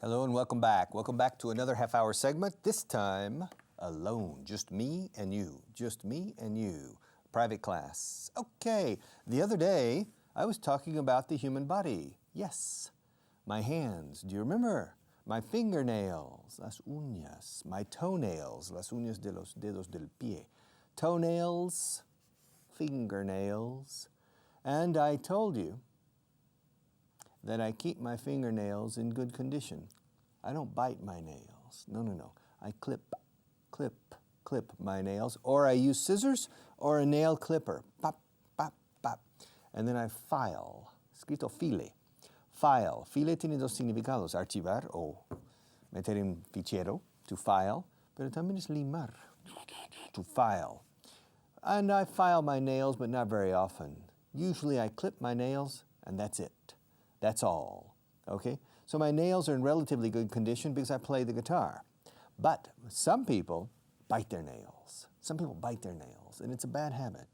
Hello and welcome back. Welcome back to another half-hour segment, this time alone. Just me and you. Just me and you. Private class. Okay, the other day I was talking about the human body. Yes, my hands. Do you remember? My fingernails, las uñas. My toenails, las uñas de los dedos del pie. Toenails, fingernails. And I told you that I keep my fingernails in good condition. I don't bite my nails. No. I clip my nails, or I use scissors or a nail clipper. Pop, pop, pop. And then I file. Escrito file. File. File tiene dos significados, archivar o meter en fichero, to file, pero también es limar, to file. And I file my nails, but not very often. Usually I clip my nails, and that's it. That's all, okay? So my nails are in relatively good condition because I play the guitar. But some people bite their nails. Some people bite their nails, and it's a bad habit.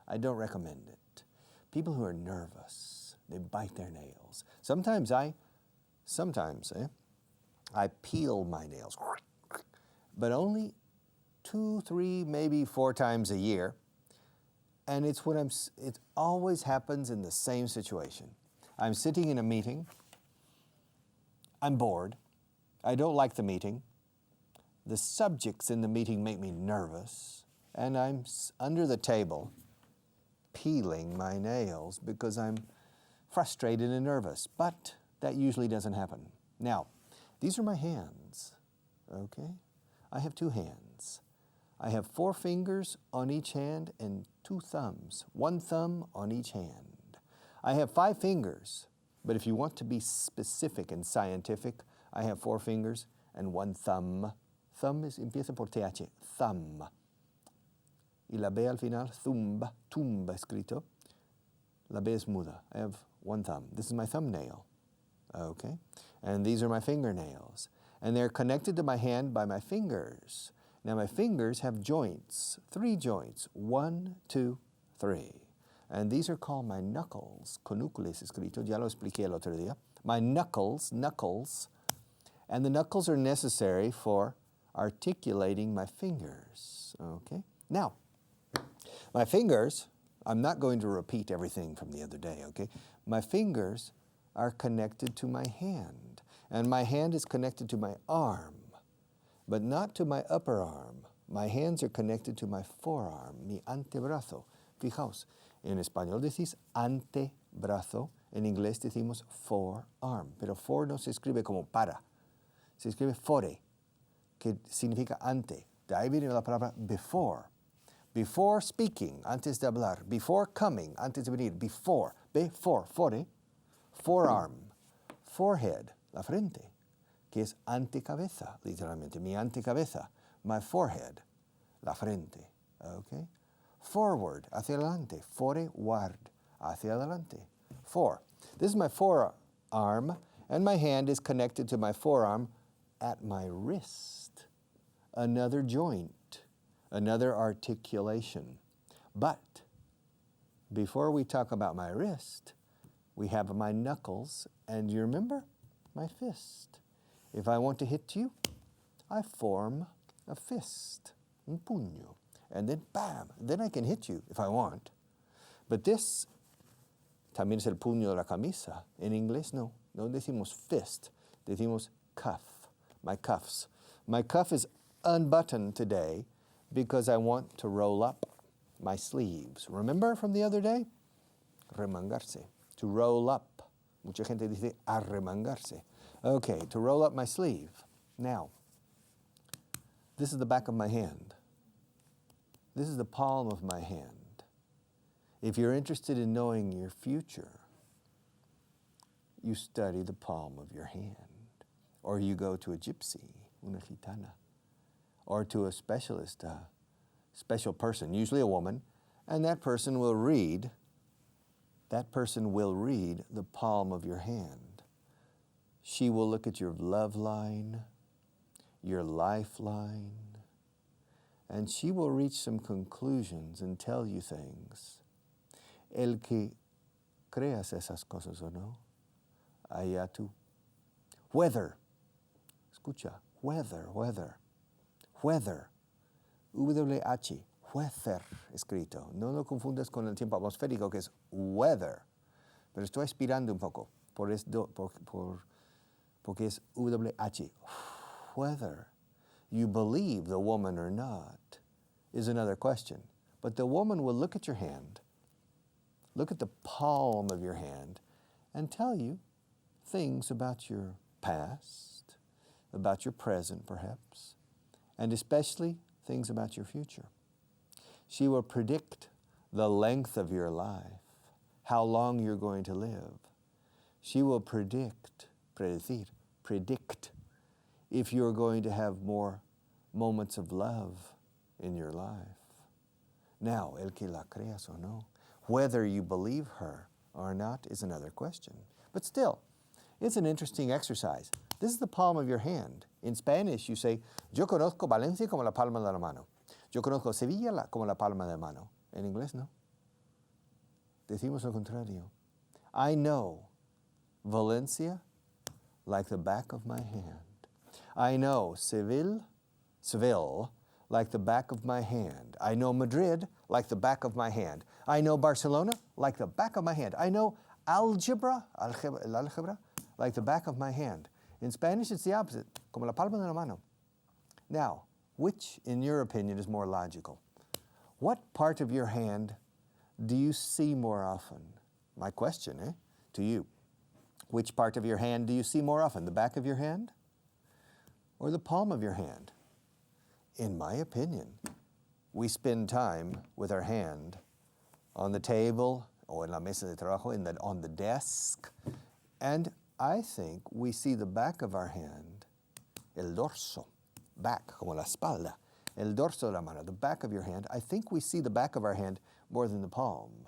I don't recommend it. People who are nervous, they bite their nails. Sometimes I peel my nails, but only 2, 3, maybe 4 times a year. And it always happens in the same situation. I'm sitting in a meeting, I'm bored, I don't like the meeting, the subjects in the meeting make me nervous, and I'm under the table peeling my nails because I'm frustrated and nervous, but that usually doesn't happen. Now, these are my hands, okay? I have 2 hands. I have 4 fingers on each hand and 2 thumbs, 1 thumb on each hand. I have 5 fingers, but if you want to be specific and scientific, I have 4 fingers and 1 thumb. Thumb empieza por TH, thumb. Y la B al final, thumb, tumba escrito. La B es muda. I have 1 thumb. This is my thumbnail, okay? And these are my fingernails. And they're connected to my hand by my fingers. Now my fingers have joints, 3 joints, 1, 2, 3. And these are called my knuckles, conucles escrito, ya lo expliqué el otro día. My knuckles, and the knuckles are necessary for articulating my fingers, okay? Now, my fingers, I'm not going to repeat everything from the other day, okay? My fingers are connected to my hand, and my hand is connected to my arm, but not to my upper arm. My hands are connected to my forearm, mi antebrazo. Fijaos, en español decís antebrazo, en inglés decimos forearm, pero for no se escribe como para, se escribe fore, que significa ante. De ahí viene la palabra before. Before speaking, antes de hablar. Before coming, antes de venir. Before, fore, forearm. Forehead, la frente, que es antecabeza, literalmente, mi antecabeza. My forehead, la frente, okay? Forward, hacia adelante. Forward, hacia adelante. 4. This is my forearm, and my hand is connected to my forearm at my wrist. Another joint, another articulation. But before we talk about my wrist, we have my knuckles, and you remember? My fist. If I want to hit you, I form a fist, un puño. And then, bam, then I can hit you if I want. But this también es el puño de la camisa. En inglés no decimos fist, decimos cuff, my cuffs. My cuff is unbuttoned today because I want to roll up my sleeves. Remember from the other day? Remangarse, to roll up. Mucha gente dice arremangarse. Okay, to roll up my sleeve. Now, this is the back of my hand. This is the palm of my hand. If you're interested in knowing your future, you study the palm of your hand. Or you go to a gypsy, una gitana, or to a specialist, a special person, usually a woman, and that person will read the palm of your hand. She will look at your love line, your lifeline, and she will reach some conclusions and tell you things. El que creas esas cosas o no, allá tú. Whether escucha, weather, weather, weather, W-H, weather escrito. No lo confundas con el tiempo atmosférico que es weather, pero estoy aspirando un poco porque es W-H, weather. You believe the woman or not is another question. But the woman will look at your hand, look at the palm of your hand, and tell you things about your past, about your present perhaps, and especially things about your future. She will predict the length of your life, how long you're going to live. She will predict if you're going to have more moments of love in your life. Now, el que la creas o no, whether you believe her or not is another question. But still, it's an interesting exercise. This is the palm of your hand. In Spanish, you say, yo conozco Valencia como la palma de la mano. Yo conozco Sevilla como la palma de la mano. En inglés, no. Decimos lo contrario. I know Valencia like the back of my hand. I know Seville like the back of my hand. I know Madrid like the back of my hand. I know Barcelona like the back of my hand. I know algebra, like the back of my hand. In Spanish, it's the opposite, como la palma de la mano. Now, which, in your opinion, is more logical? What part of your hand do you see more often? My question, to you. Which part of your hand do you see more often, the back of your hand or the palm of your hand? In my opinion, we spend time with our hand on the table or en la mesa de trabajo, on the desk, and I think we see the back of our hand, el dorso, back, como la espalda, el dorso de la mano, the back of your hand. I think we see the back of our hand more than the palm.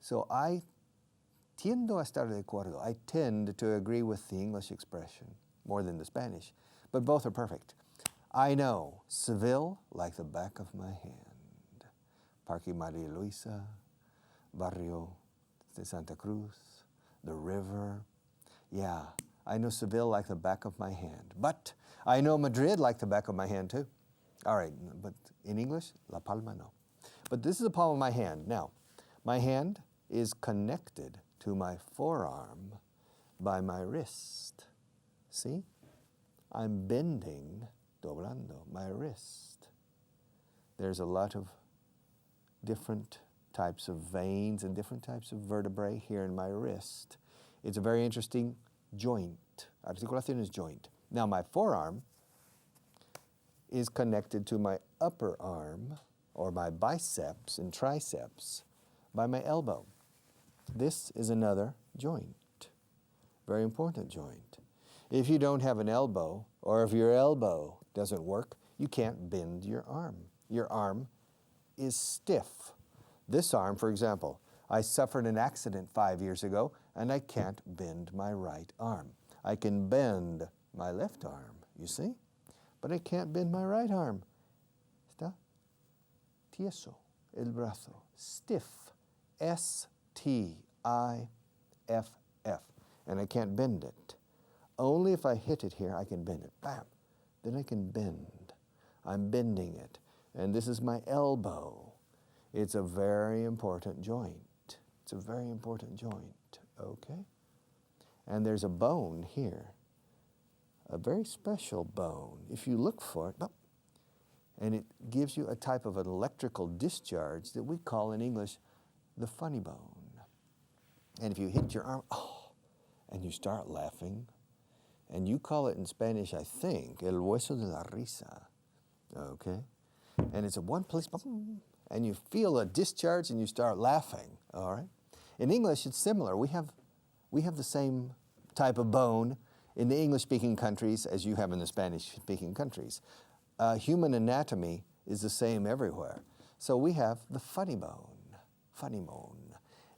So I tiendo a estar de acuerdo. I tend to agree with the English expression more than the Spanish, but both are perfect. I know Seville like the back of my hand. Parque Maria Luisa, Barrio de Santa Cruz, the river. Yeah, I know Seville like the back of my hand. But I know Madrid like the back of my hand too. All right, but in English, la palma no. But this is the palm of my hand. Now, my hand is connected to my forearm by my wrist. See? I'm bending, doblando, my wrist. There's a lot of different types of veins and different types of vertebrae here in my wrist. It's a very interesting joint. Articulación is joint. Now, my forearm is connected to my upper arm, or my biceps and triceps, by my elbow. This is another joint, very important joint. If you don't have an elbow, or if your elbow doesn't work, you can't bend your arm. Your arm is stiff. This arm, for example, I suffered an accident 5 years ago, and I can't bend my right arm. I can bend my left arm, you see? But I can't bend my right arm. Está tieso el brazo, stiff, S-T-I-F-F, and I can't bend it. Only if I hit it here, I can bend it. Bam! Then I can bend. I'm bending it. And this is my elbow. It's a very important joint. It's a very important joint, okay? And there's a bone here, a very special bone. If you look for it, and it gives you a type of an electrical discharge that we call in English the funny bone. And if you hit your arm, and you start laughing, and you call it in Spanish, I think, el hueso de la risa, okay? And it's a one place, and you feel a discharge and you start laughing, all right? In English, it's similar. We have the same type of bone in the English-speaking countries as you have in the Spanish-speaking countries. Human anatomy is the same everywhere. So we have the funny bone,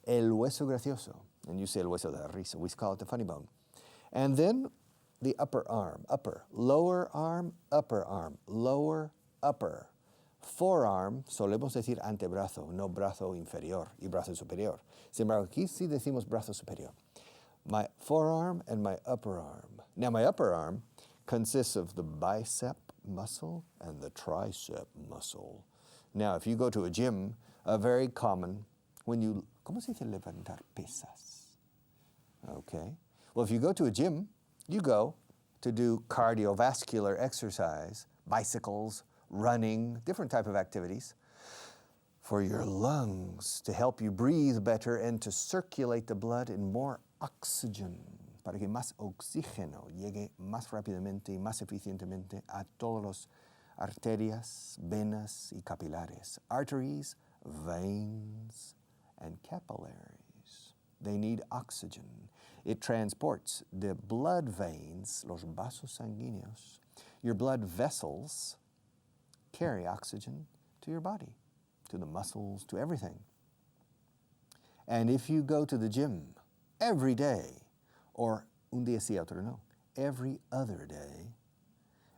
el hueso gracioso, and you say el hueso de la risa. We call it the funny bone. And then the upper arm, lower arm, lower, upper. Forearm, solemos decir antebrazo, no brazo inferior y brazo superior. Sin embargo, aquí sí decimos brazo superior. My forearm and my upper arm. Now my upper arm consists of the bicep muscle and the tricep muscle. Now if you go to a gym, a very common, ¿cómo se dice levantar pesas? Okay. Well, if you go to a gym, you go to do cardiovascular exercise, bicycles, running, different type of activities for your lungs to help you breathe better and to circulate the blood in more oxygen, para que más oxígeno llegue más rápidamente y más eficientemente a todas las arterias, venas y capilares, arteries, veins, and capillaries. They need oxygen. It transports the blood veins, los vasos sanguíneos. Your blood vessels carry oxygen to your body, to the muscles, to everything. And if you go to the gym every day, or un día sí, otro no, every other day,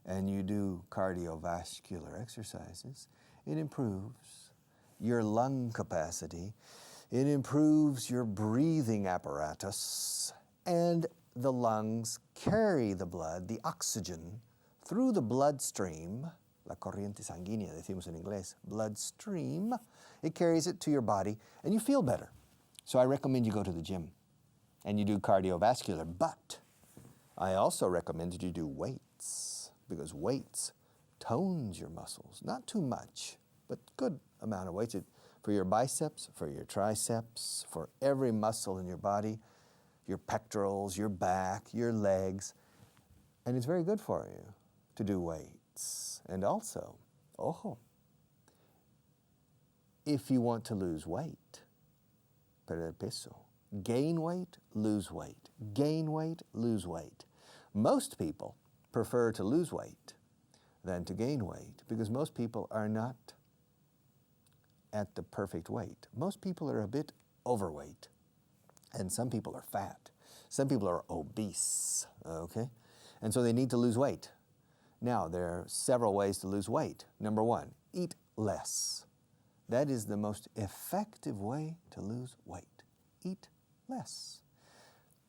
and you do cardiovascular exercises, it improves your lung capacity, it improves your breathing apparatus, and the lungs carry the blood, the oxygen, through the bloodstream, la corriente sanguínea, decimos en inglés, bloodstream. It carries it to your body, and you feel better. So I recommend you go to the gym, and you do cardiovascular, but I also recommend that you do weights, because weights tones your muscles. Not too much, but good amount of weights for your biceps, for your triceps, for every muscle in your body, your pectorals, your back, your legs. And it's very good for you to do weights. And also, if you want to lose weight, perder peso, gain weight, lose weight, gain weight, lose weight. Most people prefer to lose weight than to gain weight because most people are not at the perfect weight. Most people are a bit overweight, and some people are fat. Some people are obese, okay? And so they need to lose weight. Now, there are several ways to lose weight. Number one, eat less. That is the most effective way to lose weight. Eat less.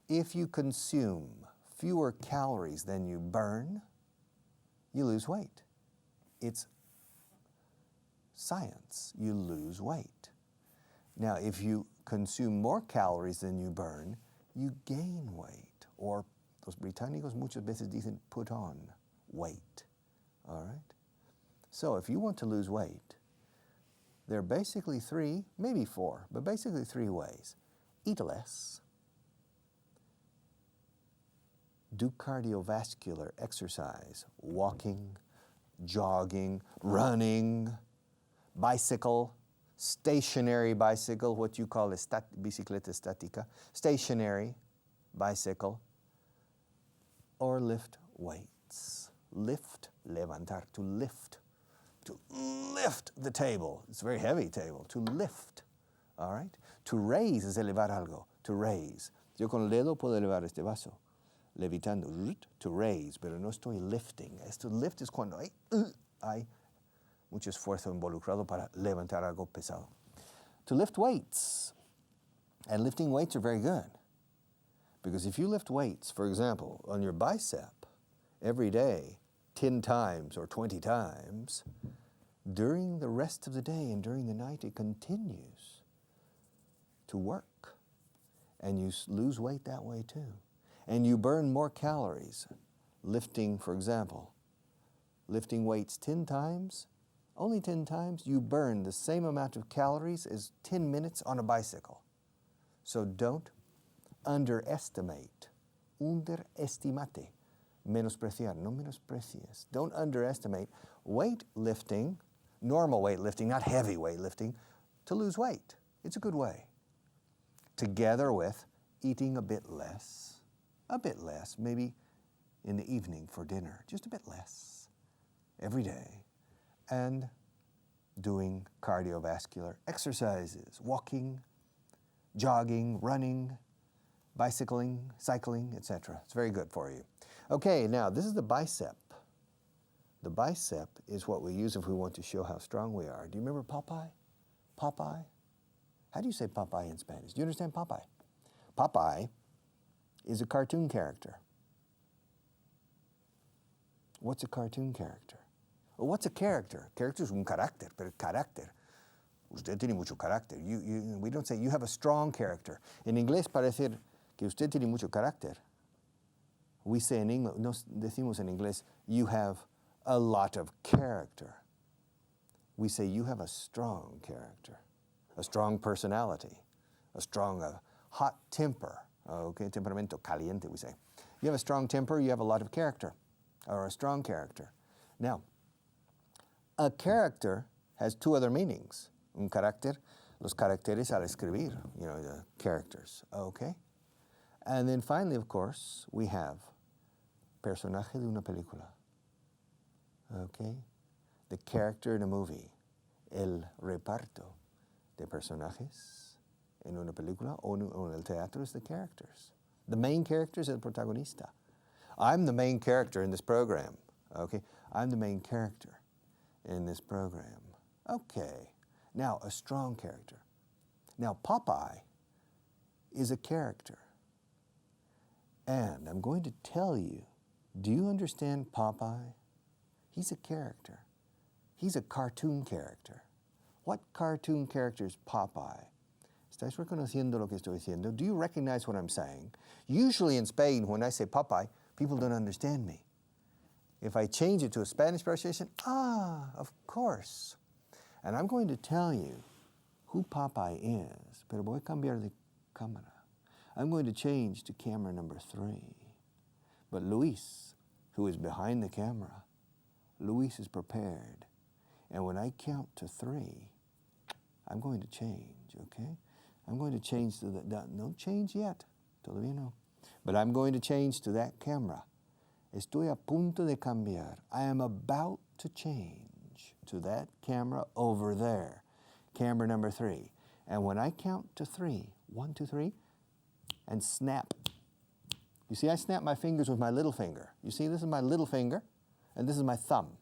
If you consume fewer calories than you burn, you lose weight. It's science. You lose weight. Now, if you consume more calories than you burn, you gain weight. Or los británicos muchas veces dicen put on weight. All right? So if you want to lose weight, there are basically three, maybe four, but basically three ways. Eat less. Do cardiovascular exercise, walking, jogging, running, bicycle, stationary bicycle, what you call a bicicleta estática, stationary bicycle, or lift weights. Lift, levantar, to lift the table. It's a very heavy table, to lift, all right? To raise es elevar algo, to raise. Yo con el dedo puedo elevar este vaso, levitando, to raise, pero no estoy lifting. Esto lift es cuando hay mucho esfuerzo involucrado para levantar algo pesado. To lift weights, and lifting weights are very good. Because if you lift weights, for example, on your bicep every day, 10 times or 20 times, during the rest of the day and during the night, it continues to work. And you lose weight that way too. And you burn more calories. Lifting, for example, lifting weights 10 times, only 10 times, you burn the same amount of calories as 10 minutes on a bicycle. So don't underestimate. Underestimate. Menospreciar, no menosprecies. Don't underestimate weightlifting, normal weightlifting, not heavy weightlifting, to lose weight. It's a good way. Together with eating a bit less, maybe in the evening for dinner, just a bit less every day, and doing cardiovascular exercises, walking, jogging, running, bicycling, cycling, etc. It's very good for you. Okay, now this is the bicep. The bicep is what we use if we want to show how strong we are. Do you remember Popeye? Popeye? How do you say Popeye in Spanish? Do you understand Popeye? Popeye is a cartoon character. What's a cartoon character? Well, what's a character? Character es un carácter, pero carácter. Usted tiene mucho carácter. We don't say you have a strong character. En inglés para decir que usted tiene mucho carácter, we say in English, nos decimos en inglés, you have a lot of character. We say you have a strong character, a strong personality, a strong, hot temper. Okay, temperamento caliente, we say. You have a strong temper, you have a lot of character, or a strong character. Now, a character has two other meanings. Un carácter, los caracteres al escribir, the characters, okay? And then finally, of course, we have personaje de una película, okay? The character in a movie, el reparto de personajes en una película o en el teatro is the characters. The main character is el protagonista. I'm the main character in this program, okay? I'm the main character in this program. Okay, now a strong character. Now Popeye is a character. And I'm going to tell you, do you understand Popeye? He's a character. He's a cartoon character. What cartoon character is Popeye? ¿Estáis reconociendo lo que estoy diciendo? Do you recognize what I'm saying? Usually in Spain, when I say Popeye, people don't understand me. If I change it to a Spanish pronunciation, of course. And I'm going to tell you who Popeye is, pero voy a cambiar de cámara. I'm going to change to camera number 3. But Luis, who is behind the camera, Luis is prepared. And when I count to 3, I'm going to change, okay? I'm going to change to don't change yet, todavía no. But I'm going to change to that camera. Estoy a punto de cambiar. I am about to change to that camera over there, camera number 3. And when I count to 3, 1, 2, 3, and snap. You see, I snap my fingers with my little finger. You see, this is my little finger, and this is my thumb.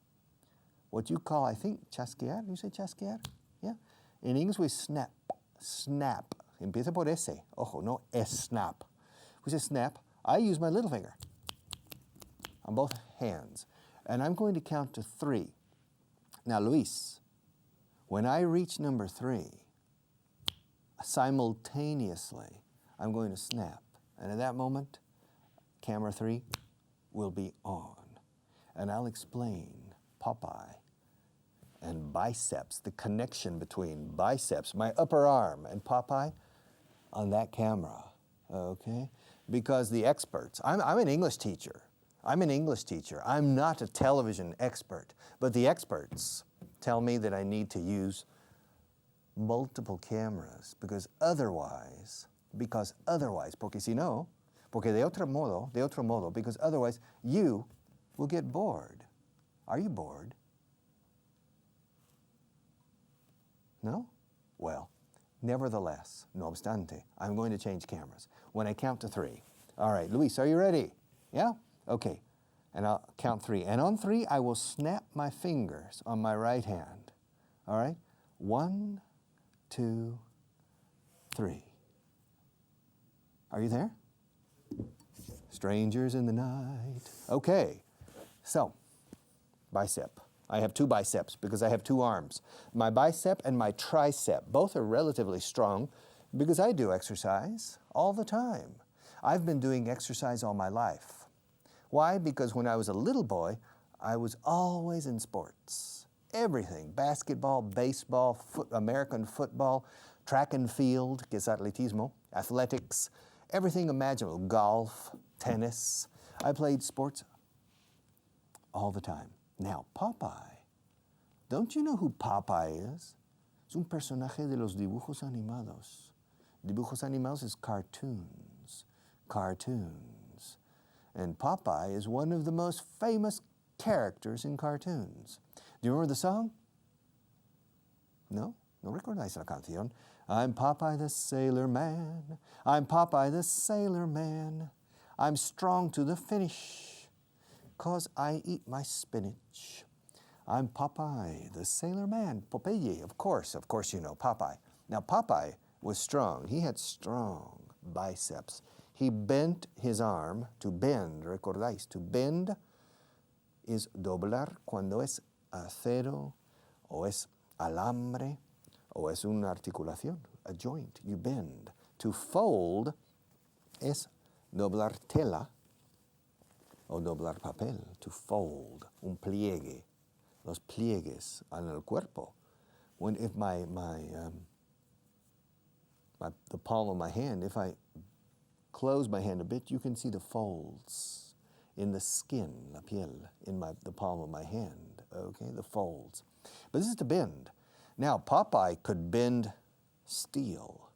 What you call, I think, chasquear. You say chasquear? Yeah. In English, we snap. Snap. Empieza por S. Ojo, no es snap. We say snap. I use my little finger on both hands. And I'm going to count to 3. Now, Luis, when I reach number 3, simultaneously, I'm going to snap. And at that moment, camera 3 will be on. And I'll explain Popeye and biceps, the connection between biceps, my upper arm, and Popeye on that camera, okay? Because the experts, I'm an English teacher. I'm an English teacher. I'm not a television expert. But the experts tell me that I need to use multiple cameras because otherwise, porque si no, porque de otro modo, because otherwise you will get bored. Are you bored? No? Well, nevertheless, no obstante, I'm going to change cameras when I count to 3. All right, Luis, are you ready? Yeah? Okay. And I'll count 3. And on 3, I will snap my fingers on my right hand. All right? 1, 2, 3. Are you there? Strangers in the night. Okay. So, bicep. I have 2 biceps because I have 2 arms. My bicep and my tricep, both are relatively strong because I do exercise all the time. I've been doing exercise all my life. Why? Because when I was a little boy, I was always in sports. Everything, basketball, baseball, American football, track and field, que es atletismo, athletics, everything imaginable, golf, tennis. I played sports all the time. Now, Popeye, don't you know who Popeye is? Es un personaje de los dibujos animados. Dibujos animados is cartoons. Cartoons. And Popeye is one of the most famous characters in cartoons. Do you remember the song? No? No recordáis la canción? I'm Popeye the Sailor Man. I'm Popeye the Sailor Man. I'm strong to the finish, 'cause I eat my spinach. I'm Popeye the Sailor Man. Popeye, of course you know Popeye. Now Popeye was strong. He had strong biceps. He bent his arm to bend, recordáis, to bend is doblar cuando es acero o es alambre o es una articulación, a joint, you bend. To fold es doblar tela o doblar papel, to fold, un pliegue, los pliegues en el cuerpo. If the palm of my hand, if I close my hand a bit, you can see the folds in the skin, la piel, in the palm of my hand, okay, the folds. But this is to bend. Now, Popeye could bend steel.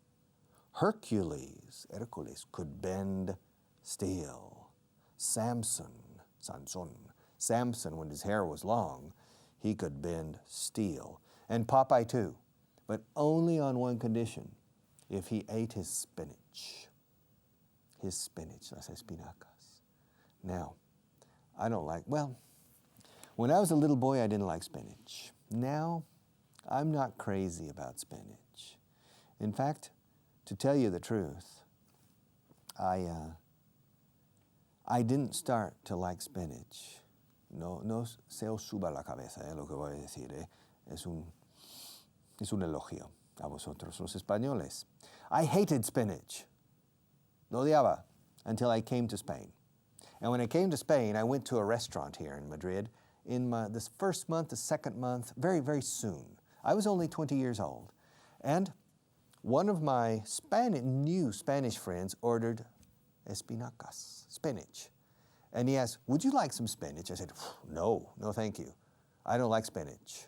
Hercules could bend steel. Samson, when his hair was long, he could bend steel. And Popeye too, but only on one condition, if he ate his spinach. His spinach, las espinacas. Now, I don't like, well, when I was a little boy, I didn't like spinach. Now, I'm not crazy about spinach. In fact, to tell you the truth, I didn't start to like spinach. No se os suba la cabeza, lo que voy a decir. Es un elogio a vosotros, los españoles. I hated spinach. Lo odiaba until I came to Spain. And when I came to Spain, I went to a restaurant here in Madrid in this first month, the second month, very, very soon. I was only 20 years old. And one of my new Spanish friends ordered espinacas, spinach. And he asked, would you like some spinach? I said, no, thank you. I don't like spinach.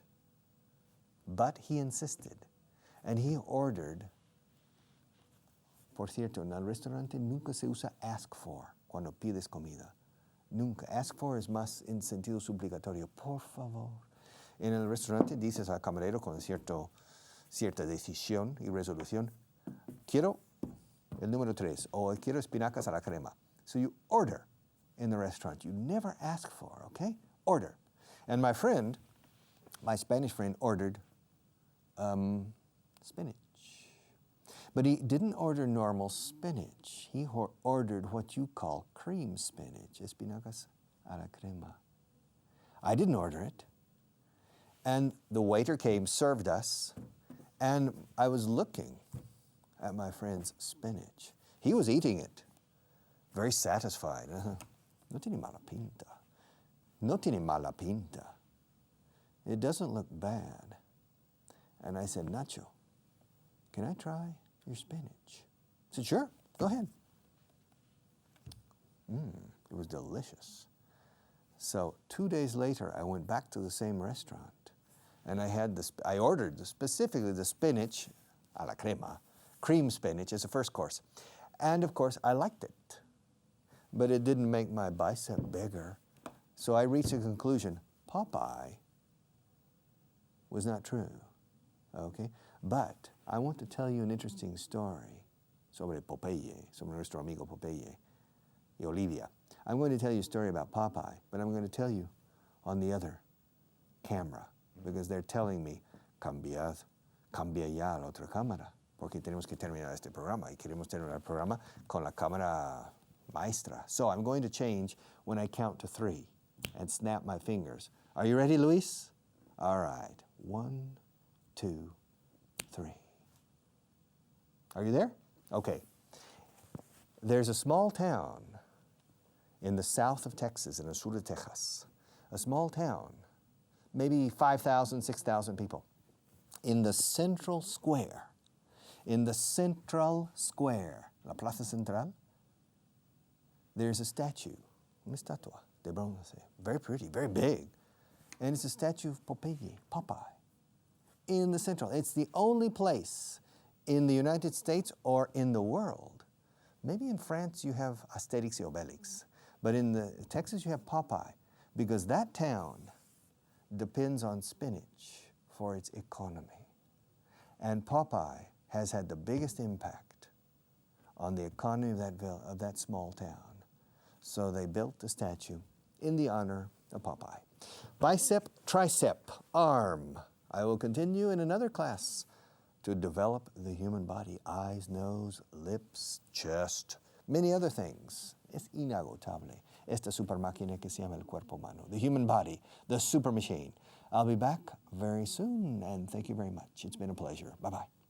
But he insisted. And he ordered, por cierto, en el restaurante nunca se usa ask for cuando pides comida. Nunca. Ask for es más en sentido suplicatorio. Por favor. En el restaurante dices al camarero con cierta decisión y resolución, quiero el número 3 o quiero espinacas a la crema. So you order in the restaurant. You never ask for, okay? Order. And my Spanish friend, ordered spinach. But he didn't order normal spinach. He ordered what you call cream spinach, espinacas a la crema. I didn't order it. And the waiter came, served us, and I was looking at my friend's spinach. He was eating it, very satisfied. No tiene mala pinta. No tiene mala pinta. It doesn't look bad. And I said, Nacho, can I try your spinach? He said, sure, go ahead. It was delicious. So 2 days later, I went back to the same restaurant, and I ordered specifically the spinach a la crema, cream spinach as a first course. And of course, I liked it, but it didn't make my bicep bigger. So I reached a conclusion, Popeye was not true, okay? But I want to tell you an interesting story sobre Popeye, sobre nuestro amigo Popeye y Olivia. I'm going to tell you a story about Popeye, but I'm going to tell you on the other camera, because they're telling me, cambia ya la otra cámara, porque tenemos que terminar este programa, y queremos terminar el programa con la cámara maestra. So I'm going to change when I count to 3 and snap my fingers. Are you ready, Luis? All right. 1, 2, 3. Are you there? Okay. There's a small town in the south of Texas, in el sur de Texas, a small town, maybe 5,000, 6,000 people. In the central square, la Plaza Central, there's a statue, una estatua de bronce, very pretty, very big. And it's a statue of Popeye, in the central. It's the only place in the United States or in the world. Maybe in France you have Asterix y Obelix, but in Texas you have Popeye, because that town depends on spinach for its economy. And Popeye has had the biggest impact on the economy of that small town. So they built a statue in the honor of Popeye. Bicep, tricep, arm. I will continue in another class to develop the human body, eyes, nose, lips, chest, many other things Es inagotable. Esta super máquina que se llama el cuerpo humano, the human body, the super machine. I'll be back very soon, and thank you very much. It's been a pleasure. Bye-bye.